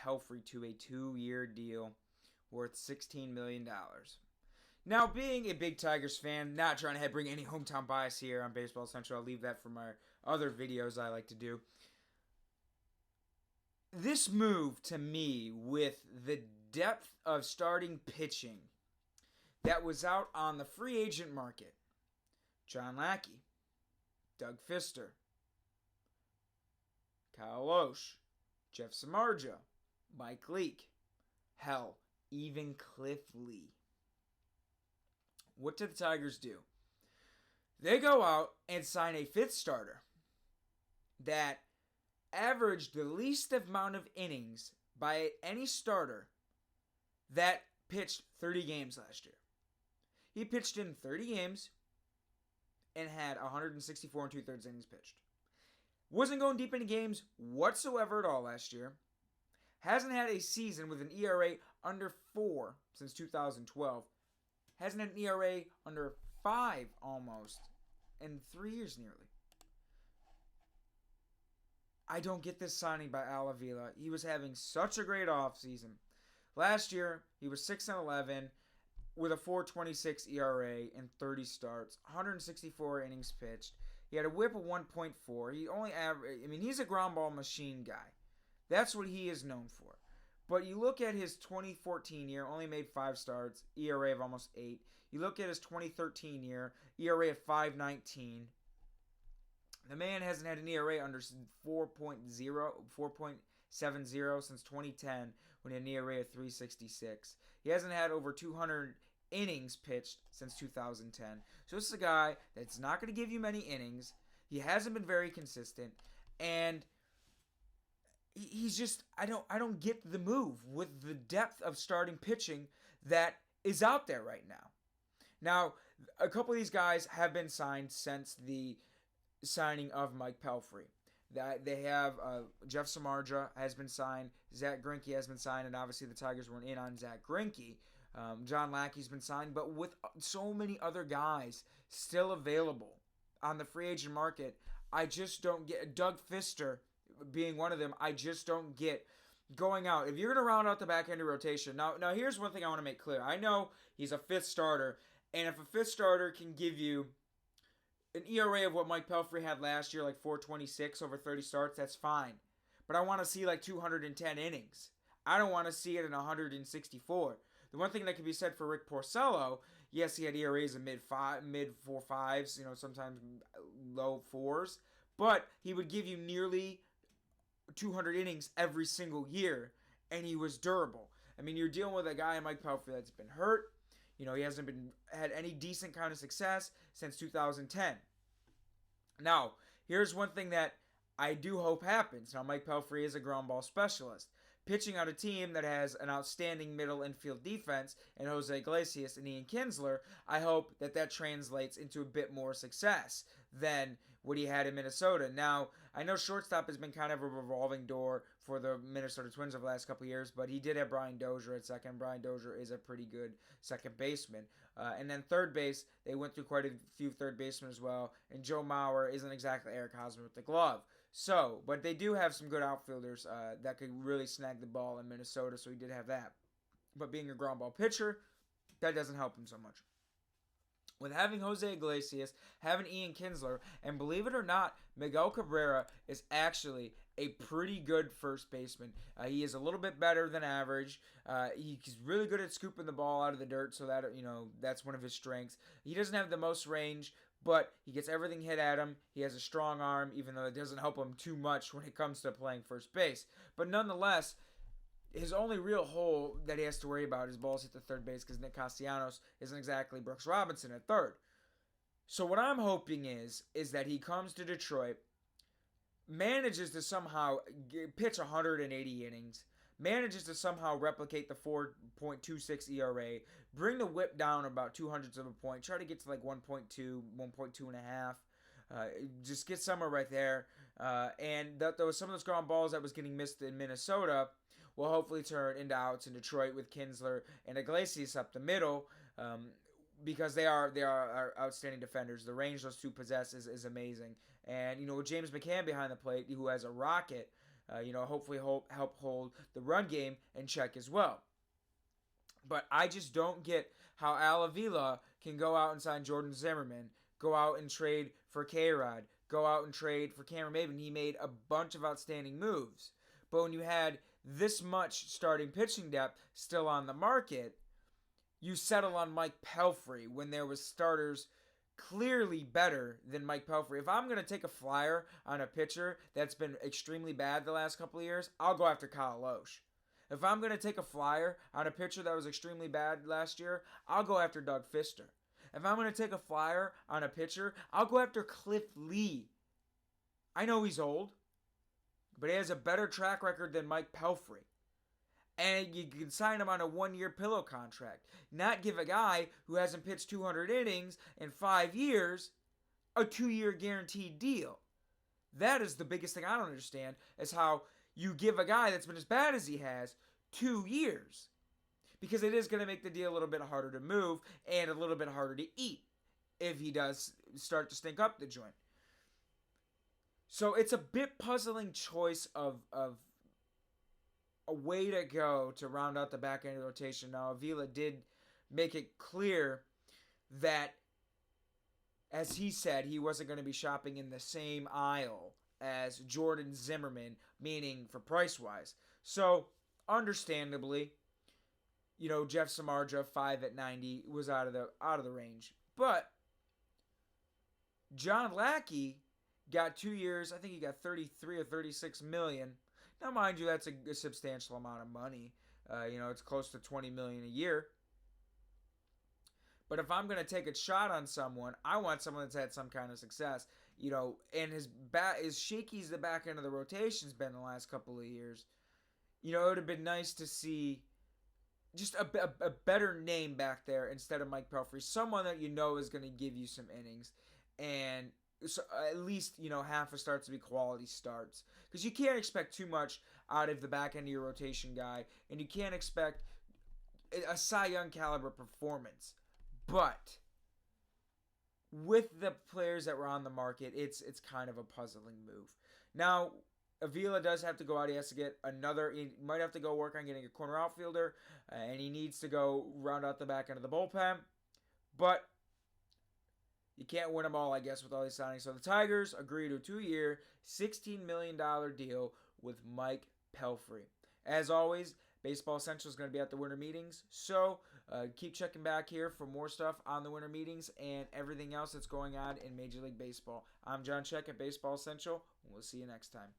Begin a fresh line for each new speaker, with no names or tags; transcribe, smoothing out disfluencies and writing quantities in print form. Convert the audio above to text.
Pelfrey to a 2-year deal worth $16 million. Now, being a big Tigers fan, not trying to bring any hometown bias here on Baseball Central, I'll leave that for my other videos I like to do. This move, to me, with the depth of starting pitching that was out on the free agent market, John Lackey, Doug Fister, Kyle Loesch, Jeff Samardzija, Mike Leake, hell, even Cliff Lee. What did the Tigers do? They go out and sign a fifth starter that averaged the least amount of innings by any starter that pitched 30 games last year. He pitched in 30 games and had 164 and 2/3 innings pitched. Wasn't going deep into games whatsoever at all last year. Hasn't had a season with an ERA under 4 since 2012. Hasn't had an ERA under 5 almost in 3 years nearly. I don't get this signing by Al Avila. He was having such a great offseason. Last year, he was 6-11 with a 4.26 ERA in 30 starts, 164 innings pitched. He had a whip of 1.4. He only he's a ground ball machine guy. That's what he is known for. But you look at his 2014 year, only made 5 starts, ERA of almost 8. You look at his 2013 year, ERA of 5.19. The man hasn't had an ERA under 4.70 since 2010 when he had an ERA of 3.66. He hasn't had over 200 innings pitched since 2010. So this is a guy that's not going to give you many innings. He hasn't been very consistent, and he's just I don't get the move with the depth of starting pitching that is out there right now. Now, a couple of these guys have been signed since the signing of Mike Pelfrey. That they have Jeff Samardzija has been signed, Zach Greinke has been signed, and obviously the Tigers weren't in on Zach Greinke. John Lackey's been signed, but with so many other guys still available on the free agent market, I just don't get Doug Fister being one of them. I just don't get going out. If you're going to round out the back end of rotation, now here's one thing I want to make clear. I know he's a fifth starter, and if a fifth starter can give you an ERA of what Mike Pelfrey had last year, like 4.26 over 30 starts, that's fine. But I want to see like 210 innings. I don't want to see it in 164. The one thing that can be said for Rick Porcello, yes, he had ERAs of mid 4.5s, sometimes low 4s, but he would give you nearly 200 innings every single year, and he was durable. I mean, you're dealing with a guy, Mike Pelfrey, that's been hurt. He hasn't had any decent kind of success since 2010. Now, here's one thing that I do hope happens. Now, Mike Pelfrey is a ground ball specialist. Pitching on a team that has an outstanding middle infield defense in Jose Iglesias and Ian Kinsler, I hope that translates into a bit more success than what he had in Minnesota. Now, I know shortstop has been kind of a revolving door for the Minnesota Twins over the last couple of years, but he did have Brian Dozier at second. Brian Dozier is a pretty good second baseman. And then third base, they went through quite a few third basemen as well, and Joe Mauer isn't exactly Eric Hosmer with the glove. So, but they do have some good outfielders that could really snag the ball in Minnesota, so he did have that. But being a ground ball pitcher, that doesn't help him so much. With having Jose Iglesias, having Ian Kinsler, and believe it or not, Miguel Cabrera is actually a pretty good first baseman. He is a little bit better than average. He's really good at scooping the ball out of the dirt, so that that's one of his strengths. He doesn't have the most range, but he gets everything hit at him. He has a strong arm, even though it doesn't help him too much when it comes to playing first base. But nonetheless, his only real hole that he has to worry about is balls hit to third base because Nick Castellanos isn't exactly Brooks Robinson at third. So what I'm hoping is that he comes to Detroit, manages to somehow pitch 180 innings, manages to somehow replicate the 4.26 ERA, bring the whip down about 200ths of a point, try to get to like 1.2, 1.2 and a half. Just get somewhere right there. And those some of those ground balls that was getting missed in Minnesota will hopefully turn into outs in Detroit with Kinsler and Iglesias up the middle. Because they are outstanding defenders. The range those two possess is amazing. And with James McCann behind the plate, who has a rocket, hopefully help hold the run game in check as well. But I just don't get how Al Avila can go out and sign Jordan Zimmerman, go out and trade for K-Rod, go out and trade for Cameron Maybin. He made a bunch of outstanding moves. But when you had this much starting pitching depth still on the market, you settle on Mike Pelfrey when there was starters clearly better than Mike Pelfrey. If I'm going to take a flyer on a pitcher that's been extremely bad the last couple of years, I'll go after Kyle Loesch. If I'm going to take a flyer on a pitcher that was extremely bad last year, I'll go after Doug Fister. If I'm going to take a flyer on a pitcher, I'll go after Cliff Lee. I know he's old, but he has a better track record than Mike Pelfrey. And you can sign him on a 1-year pillow contract. Not give a guy who hasn't pitched 200 innings in 5 years a 2-year guaranteed deal. That is the biggest thing I don't understand, is how you give a guy that's been as bad as he has 2 years. Because it is going to make the deal a little bit harder to move and a little bit harder to eat if he does start to stink up the joint. So it's a bit puzzling choice of a way to go to round out the back end of the rotation. Now, Avila did make it clear that, as he said, he wasn't going to be shopping in the same aisle as Jordan Zimmerman, meaning for price-wise. So, understandably, Jeff Samardzija, 5 at 90, was out of the range. But John Lackey got 2 years. I think he got 33 or 36 million. Now, mind you, that's a substantial amount of money. It's close to $20 million a year. But if I'm going to take a shot on someone, I want someone that's had some kind of success. And as shaky as the back end of the rotation's been the last couple of years, it would have been nice to see just a better name back there instead of Mike Pelfrey. Someone that is going to give you some innings. And so at least, half a starts to be quality starts. Because you can't expect too much out of the back end of your rotation guy. And you can't expect a Cy Young caliber performance. But with the players that were on the market, it's kind of a puzzling move. Now, Avila does have to go out. He has to get he might have to go work on getting a corner outfielder. And he needs to go round out the back end of the bullpen. But you can't win them all, I guess, with all these signings. So the Tigers agree to a 2-year, $16 million deal with Mike Pelfrey. As always, Baseball Central is going to be at the winter meetings. So keep checking back here for more stuff on the winter meetings and everything else that's going on in Major League Baseball. I'm John Check at Baseball Central. We'll see you next time.